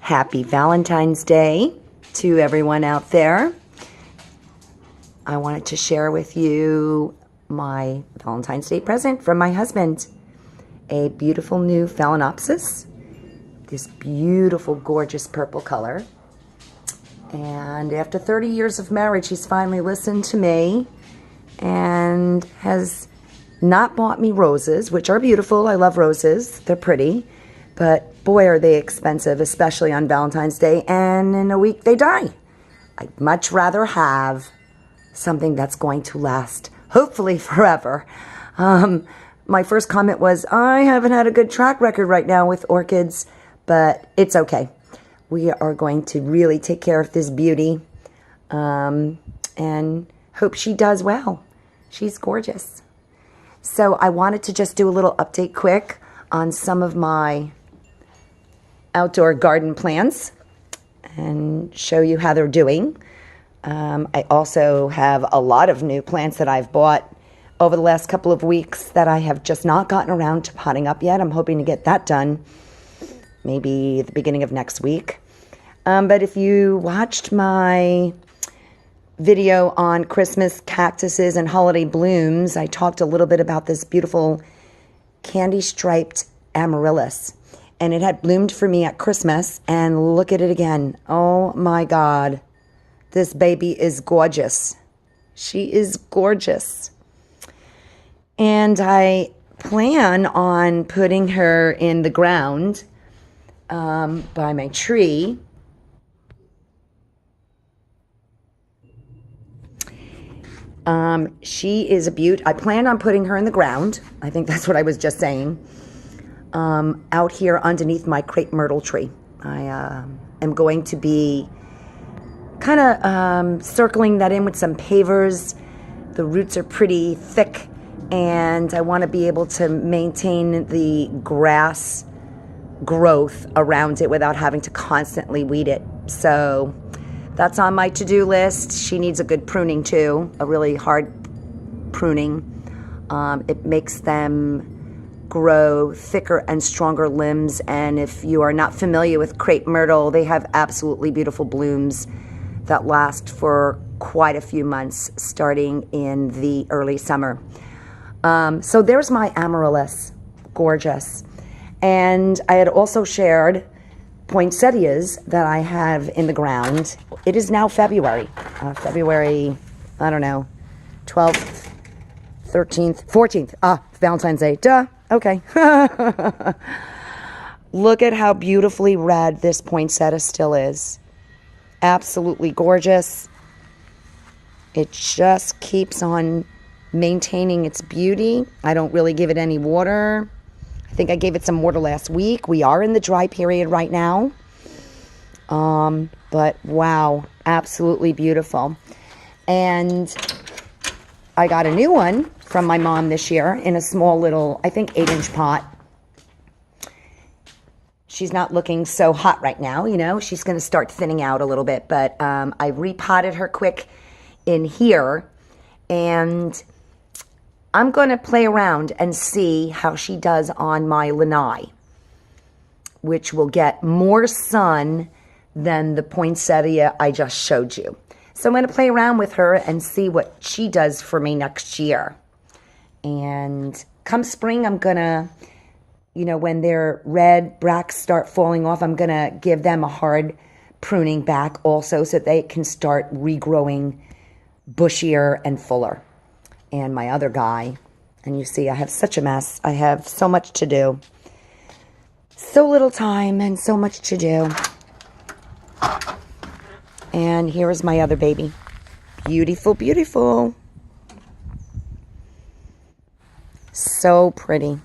Happy Valentine's Day to everyone out there. I wanted to share with you my Valentine's Day present from my husband. A beautiful new Phalaenopsis. This beautiful, gorgeous purple color. And after 30 years of marriage, he's finally listened to me and has not bought me roses, which are beautiful. I love roses. They're pretty. But boy, are they expensive, especially on Valentine's Day. And in a week, they die. I'd much rather have something that's going to last, hopefully forever. My first comment was, I haven't had a good track record right now with orchids, but it's okay. We are going to really take care of this beauty and hope she does well. She's gorgeous. So I wanted to just do a little update quick on some of my outdoor garden plants and show you how they're doing. I also have a lot of new plants that I've bought over the last couple of weeks that I have just not gotten around to potting up yet. I'm hoping to get that done maybe the beginning of next week. But if you watched my video on Christmas cactuses and holiday blooms, I talked a little bit about this beautiful candy-striped Amaryllis. And it had bloomed for me at Christmas, and look at it again. Oh my God. This baby is gorgeous. She is gorgeous. And I plan on putting her in the ground by my tree. She is a beaut. I plan on putting her in the ground. I think that's what I was just saying. Out here underneath my crepe myrtle tree. I am going to be kind of circling that in with some pavers. The roots are pretty thick, and I want to be able to maintain the grass growth around it without having to constantly weed it. So that's on my to-do list. She needs a good pruning too, a really hard pruning. It makes them grow thicker and stronger limbs, and if you are not familiar with crepe myrtle, they have absolutely beautiful blooms that last for quite a few months starting in the early summer. So there's my Amaryllis, gorgeous. And I had also shared Poinsettias that I have in the ground. It is now February, I don't know, 12th, 13th, 14th, Valentine's Day, duh. Okay. Look at how beautifully red this poinsettia still is. Absolutely gorgeous. It just keeps on maintaining its beauty. I don't really give it any water. I think I gave it some water last week. We are in the dry period right now. But wow, absolutely beautiful. And I got a new one from my mom this year in a small little, I think 8-inch pot. She's not looking so hot right now, you know. She's going to start thinning out a little bit. But I repotted her quick in here. And I'm going to play around and see how she does on my lanai, which will get more sun than the poinsettia I just showed you. So I'm going to play around with her and see what she does for me next year. And come spring, I'm going to, you know, when their red bracts start falling off, I'm going to give them a hard pruning back also so they can start regrowing bushier and fuller. And my other guy, and you see I have such a mess. I have so much to do. So little time and so much to do. And here is my other baby. Beautiful, beautiful. So pretty.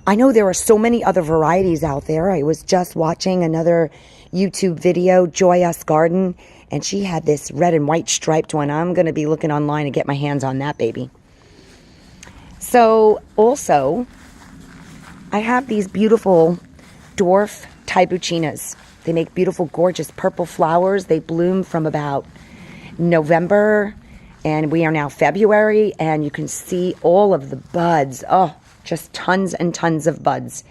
I know there are so many other varieties out there. I was just watching another YouTube video, Joy Us Garden, and she had this red and white striped one. I'm going to be looking online to get my hands on that baby. So also, I have these beautiful dwarf tibouchinas. They make beautiful, gorgeous purple flowers. They bloom from about November, and we are now February, and you can see all of the buds. Oh, just tons and tons of buds.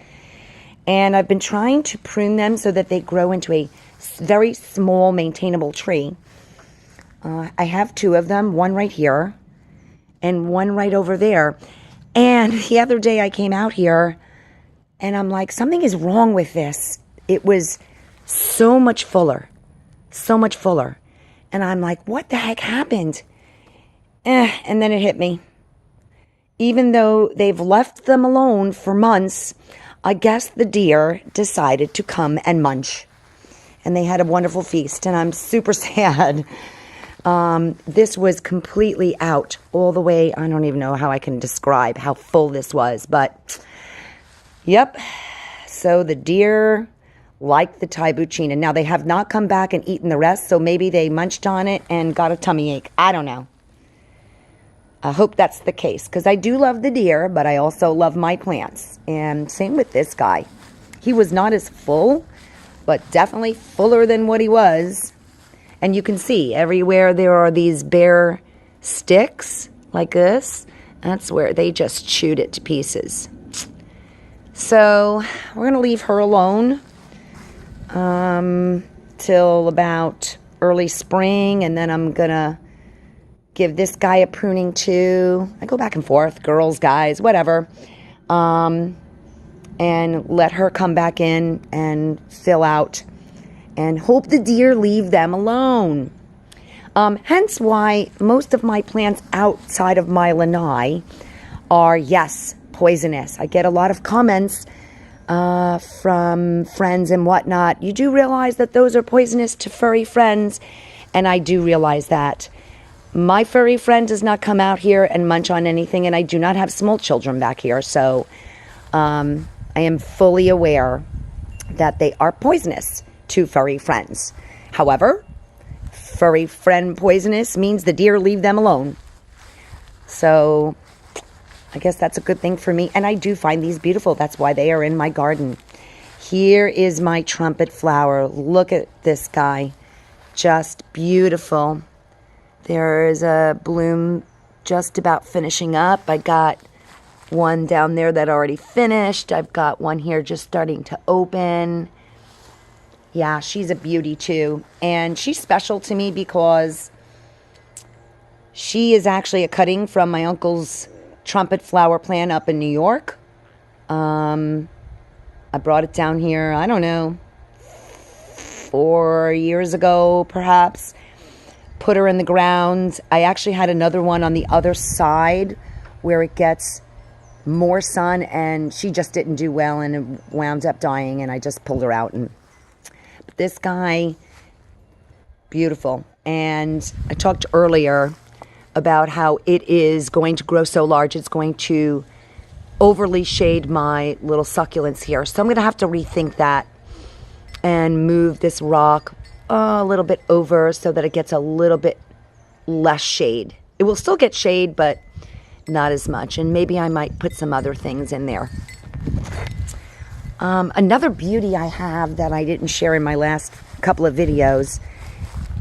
And I've been trying to prune them so that they grow into a very small, maintainable tree. I have 2 of them, one right here and one right over there. And the other day I came out here and I'm like, something is wrong with this. It was so much fuller, so much fuller. And I'm like, what the heck happened? And then it hit me. Even though they've left them alone for months, I guess the deer decided to come and munch. And they had a wonderful feast, and I'm super sad. This was completely out all the way. I don't even know how I can describe how full this was, but yep. So the deer liked the tibouchina. Now, they have not come back and eaten the rest, so maybe they munched on it and got a tummy ache. I don't know. I hope that's the case, because I do love the deer, but I also love my plants. And same with this guy. He was not as full, but definitely fuller than what he was. And you can see everywhere there are these bare sticks like this. That's where they just chewed it to pieces. So we're going to leave her alone till about early spring, and then I'm going to give this guy a pruning too. I go back and forth, girls, guys, whatever. And let her come back in and fill out and hope the deer leave them alone. Hence why most of my plants outside of my lanai are, yes, poisonous. I get a lot of comments from friends and whatnot. You do realize that those are poisonous to furry friends, and I do realize that. My furry friend does not come out here and munch on anything, and I do not have small children back here, so I am fully aware that they are poisonous to furry friends. However, furry friend poisonous means the deer leave them alone. So I guess that's a good thing for me, and I do find these beautiful. That's why they are in my garden. Here is my trumpet flower. Look at this guy. Just beautiful. There is a bloom just about finishing up. I got one down there that already finished. I've got one here just starting to open. Yeah, she's a beauty too. And she's special to me because she is actually a cutting from my uncle's trumpet flower plant up in New York. I brought it down here, I don't know, 4 years ago perhaps. Put her in the ground. I actually had another one on the other side where it gets more sun, and she just didn't do well and it wound up dying, and I just pulled her out. But this guy, beautiful. And I talked earlier about how it is going to grow so large it's going to overly shade my little succulents here. So I'm going to have to rethink that and move this rock a little bit over so that it gets a little bit less shade. It will still get shade, but not as much. And maybe I might put some other things in there. Another beauty I have that I didn't share in my last couple of videos,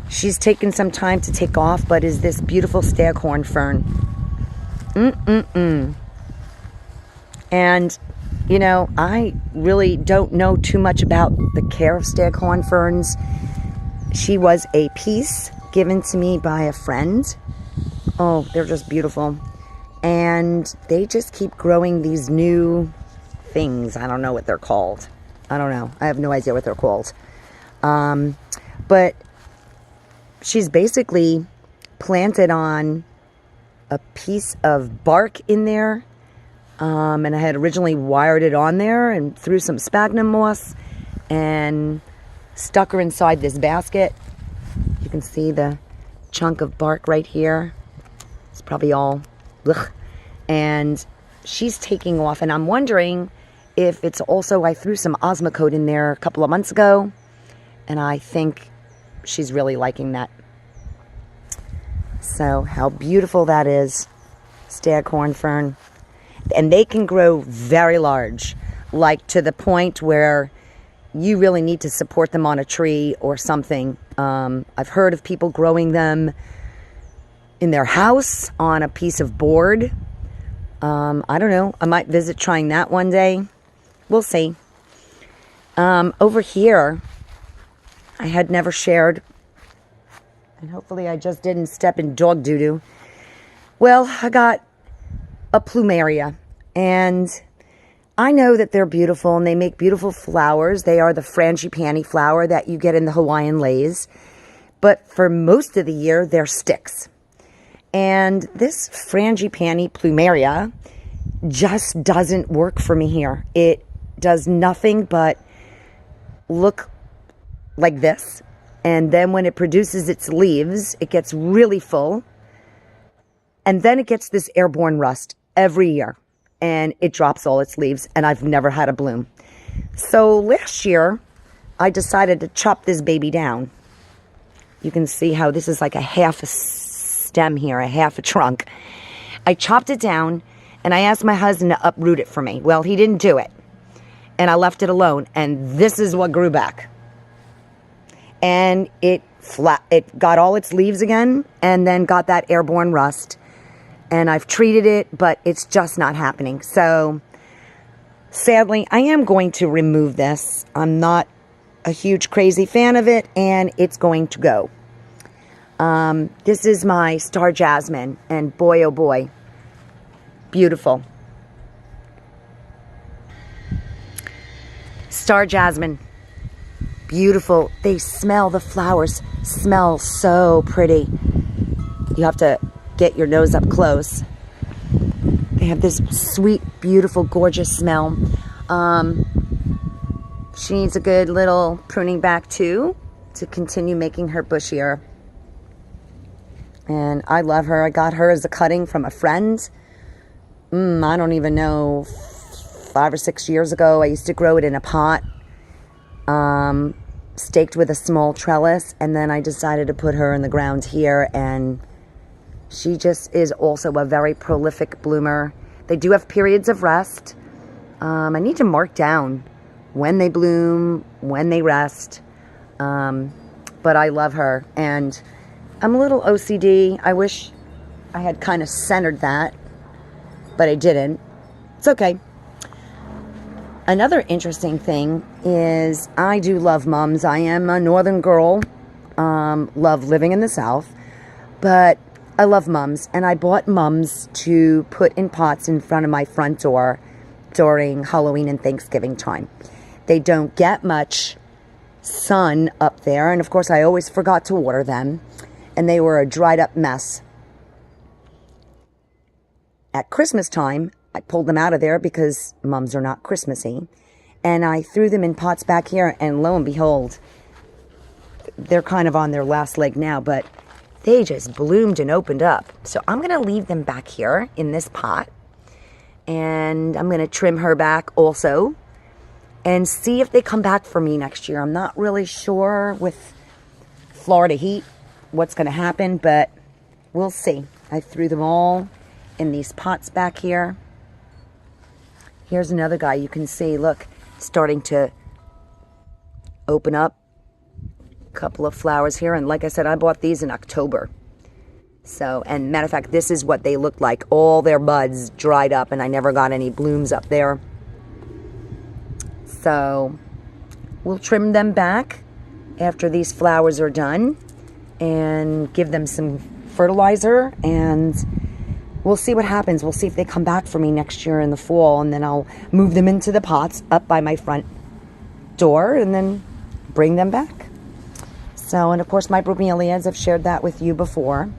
she's taken some time to take off, but is this beautiful staghorn fern. And, you know, I really don't know too much about the care of staghorn ferns. She was a piece given to me by a friend. Oh, they're just beautiful. And they just keep growing these new things. I don't know what they're called. I don't know. I have no idea what they're called. But she's basically planted on a piece of bark in there. And I had originally wired it on there and threw some sphagnum moss and stuck her inside this basket. You can see the chunk of bark right here. It's probably all, ugh. And she's taking off, and I'm wondering if it's also, I threw some Osmocote in there a couple of months ago, and I think she's really liking that. So how beautiful that is, staghorn fern. And they can grow very large, like to the point where you really need to support them on a tree or something. I've heard of people growing them in their house on a piece of board. I don't know. I might visit trying that one day. We'll see. Over here, I had never shared, and hopefully I just didn't step in dog doo-doo. Well, I got a plumeria, and I know that they're beautiful and they make beautiful flowers. They are the frangipani flower that you get in the Hawaiian leis. But for most of the year, they're sticks. And this frangipani plumeria just doesn't work for me here. It does nothing but look like this. And then when it produces its leaves, it gets really full. And then it gets this airborne rust every year. And it drops all its leaves, and I've never had a bloom. So last year, I decided to chop this baby down. You can see how this is like a half a stem here, a half a trunk. I chopped it down, and I asked my husband to uproot it for me. Well, he didn't do it, and I left it alone, and this is what grew back. And it got all its leaves again, and then got that airborne rust. And I've treated it, but it's just not happening. So, sadly, I am going to remove this. I'm not a huge crazy fan of it, and it's going to go. This is my star jasmine, and boy, oh boy, beautiful. Star jasmine, beautiful. They smell, the flowers smell so pretty. You have to get your nose up close. They have this sweet, beautiful, gorgeous smell. She needs a good little pruning back too to continue making her bushier. And I love her. I got her as a cutting from a friend. I don't even know, 5 or 6 years ago. I used to grow it in a pot, staked with a small trellis, and then I decided to put her in the ground here, and she just is also a very prolific bloomer. They do have periods of rest. I need to mark down when they bloom, when they rest. But I love her. And I'm a little OCD. I wish I had kind of centered that, but I didn't. It's okay. Another interesting thing is I do love mums. I am a northern girl. Love living in the South. But I love mums, and I bought mums to put in pots in front of my front door during Halloween and Thanksgiving time. They don't get much sun up there, and of course I always forgot to water them, and they were a dried up mess. At Christmas time, I pulled them out of there because mums are not Christmassy, and I threw them in pots back here, and lo and behold, they're kind of on their last leg now, but they just bloomed and opened up. So I'm going to leave them back here in this pot. And I'm going to trim her back also. And see if they come back for me next year. I'm not really sure with Florida heat what's going to happen. But we'll see. I threw them all in these pots back here. Here's another guy. You can see, look, starting to open up. Couple of flowers here, and like I said, I bought these in October. So, and matter of fact, this is what they looked like. All their buds dried up, and I never got any blooms up there. So we'll trim them back after these flowers are done and give them some fertilizer, and we'll see what happens. We'll see if they come back for me next year in the fall, and then I'll move them into the pots up by my front door and then bring them back. So, and of course my bromeliads, I've shared that with you before.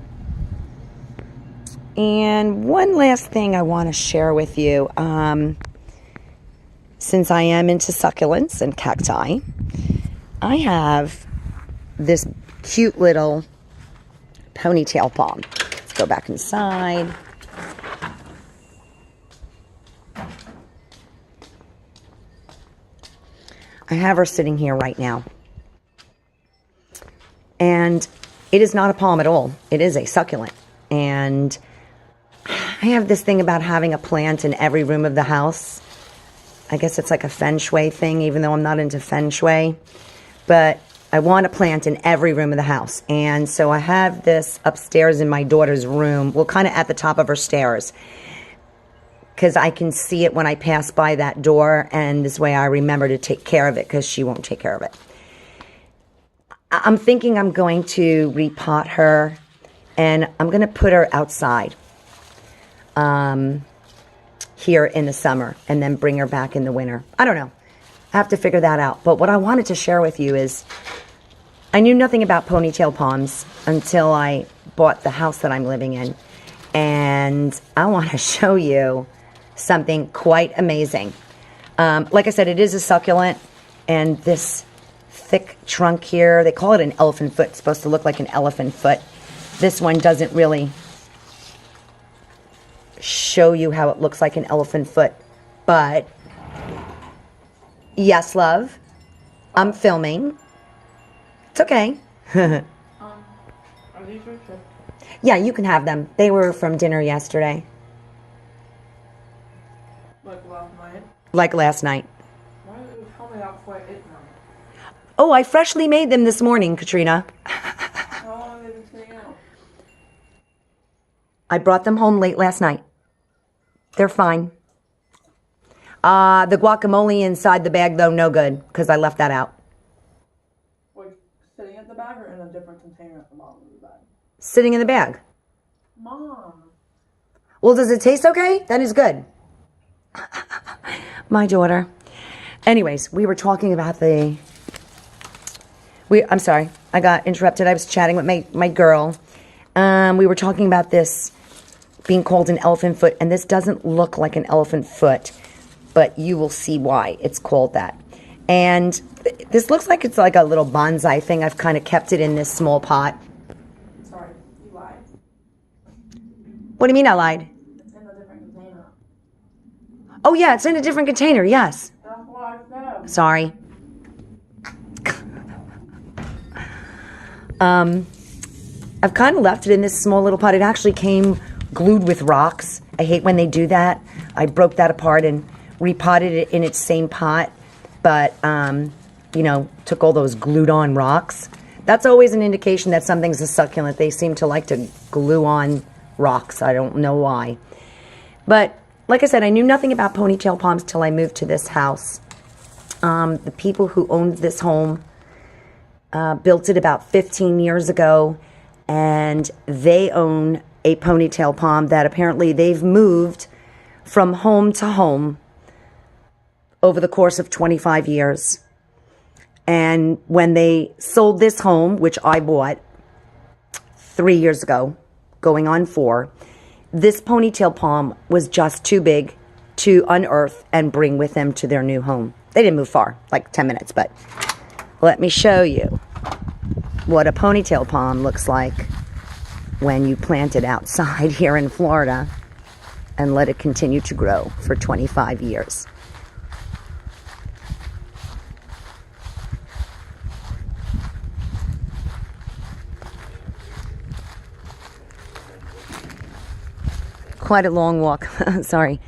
And one last thing I want to share with you, since I am into succulents and cacti, I have this cute little ponytail palm. Let's go back inside. I have her sitting here right now. And it is not a palm at all. It is a succulent. And I have this thing about having a plant in every room of the house. I guess it's like a feng shui thing, even though I'm not into feng shui. But I want a plant in every room of the house. And so I have this upstairs in my daughter's room. Well, kind of at the top of her stairs. because I can see it when I pass by that door, and this way I remember to take care of it because she won't take care of it. I'm thinking I'm going to repot her, and I'm going to put her outside here in the summer and then bring her back in the winter. I don't know. I have to figure that out. But what I wanted to share with you is I knew nothing about ponytail palms until I bought the house that I'm living in. And I want to show you something quite amazing. Like I said, it is a succulent, and this thick trunk here, they call it an elephant foot. It's supposed to look like an elephant foot. This one doesn't really show you how it looks like an elephant foot, but yes, love, I'm filming. It's okay. Are these your chips? Yeah, you can have them. They were from dinner yesterday. Like last night? Like last night. Why did you tell me that before I ate them? Oh, I freshly made them this morning, Katrina. How long have they been sitting out? I brought them home late last night. They're fine. The guacamole inside the bag, though, no good, because I left that out. Like, sitting at the bag or in a different container at the bottom of the bag? Sitting in the bag. Mom. Well, does it taste okay? That is good. My daughter. Anyways, we were talking about I'm sorry, I got interrupted. I was chatting with my girl. We were talking about this being called an elephant foot, and this doesn't look like an elephant foot, but you will see why it's called that. And this looks like it's like a little bonsai thing. I've kind of kept it in this small pot. Sorry, you lied. What do you mean I lied? It's in a different container. Oh yeah, it's in a different container, yes. That's what I said. Sorry. I've kind of left it in this small little pot. It actually came glued with rocks. I hate when they do that. I broke that apart and repotted it in its same pot, but, you know, took all those glued on rocks. That's always an indication that something's a succulent. They seem to like to glue on rocks. I don't know why. But, like I said, I knew nothing about ponytail palms till I moved to this house. The people who owned this home built it about 15 years ago, and they own a ponytail palm that apparently they've moved from home to home over the course of 25 years. And when they sold this home, which I bought 3 years ago, going on 4, this ponytail palm was just too big to unearth and bring with them to their new home. They didn't move far, like 10 minutes, but let me show you what a ponytail palm looks like when you plant it outside here in Florida and let it continue to grow for 25 years. Quite a long walk. Sorry.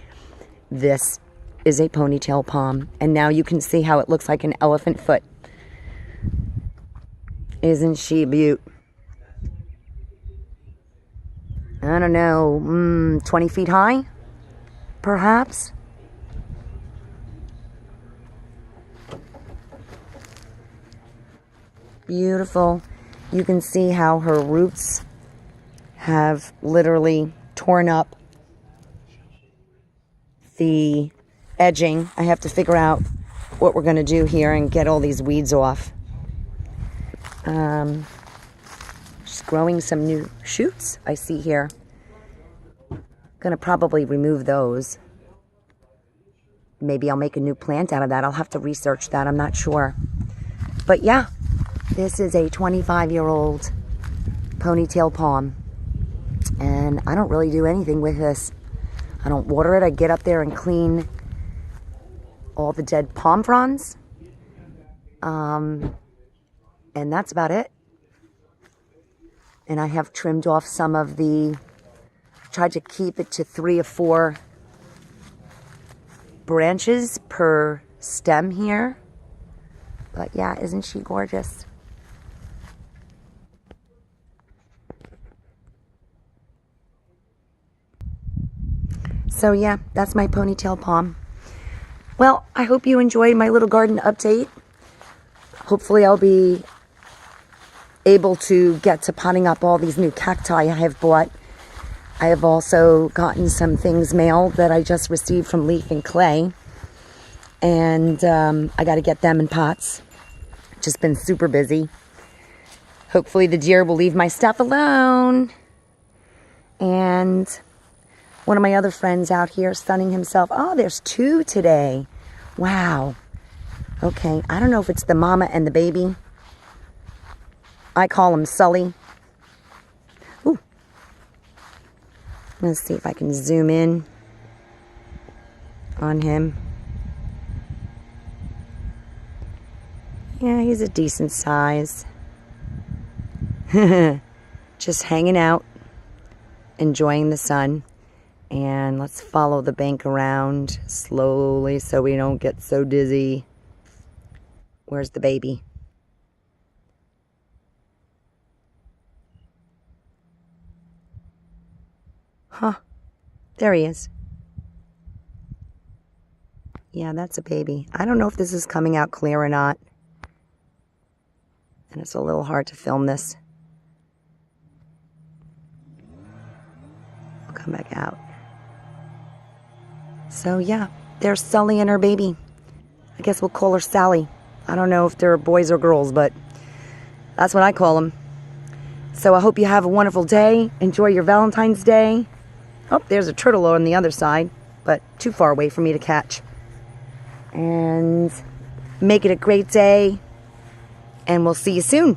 This is a ponytail palm, and now you can see how it looks like an elephant foot. Isn't she a beaut? I don't know, 20 feet high, perhaps? Beautiful. You can see how her roots have literally torn up the edging. I have to figure out what we're going to do here and get all these weeds off. Just growing some new shoots I see here. Gonna probably remove those. Maybe I'll make a new plant out of that. I'll have to research that. I'm not sure. But yeah, this is a 25-year-old ponytail palm. And I don't really do anything with this. I don't water it. I get up there and clean all the dead palm fronds. And that's about it. And I have trimmed off some of tried to keep it to 3 or 4 branches per stem here. But yeah, isn't she gorgeous? So yeah, that's my ponytail palm. Well, I hope you enjoyed my little garden update. Hopefully I'll be able to get to potting up all these new cacti I have bought. I have also gotten some things mailed that I just received from Leaf and Clay. And I got to get them in pots. Just been super busy. Hopefully the deer will leave my stuff alone. And one of my other friends out here sunning himself. Oh, there's 2 today. Wow. Okay, I don't know if it's the mama and the baby. I call him Sully. Ooh. Let's see if I can zoom in on him. Yeah, he's a decent size. Just hanging out, enjoying the sun. And let's follow the bank around slowly so we don't get so dizzy. Where's the baby? Huh. There he is. Yeah, that's a baby. I don't know if this is coming out clear or not. And it's a little hard to film this. I'll come back out. So yeah, there's Sully and her baby. I guess we'll call her Sally. I don't know if they're boys or girls, but that's what I call them. So I hope you have a wonderful day. Enjoy your Valentine's Day. Oh, there's a turtle on the other side, but too far away for me to catch. And make it a great day. And we'll see you soon.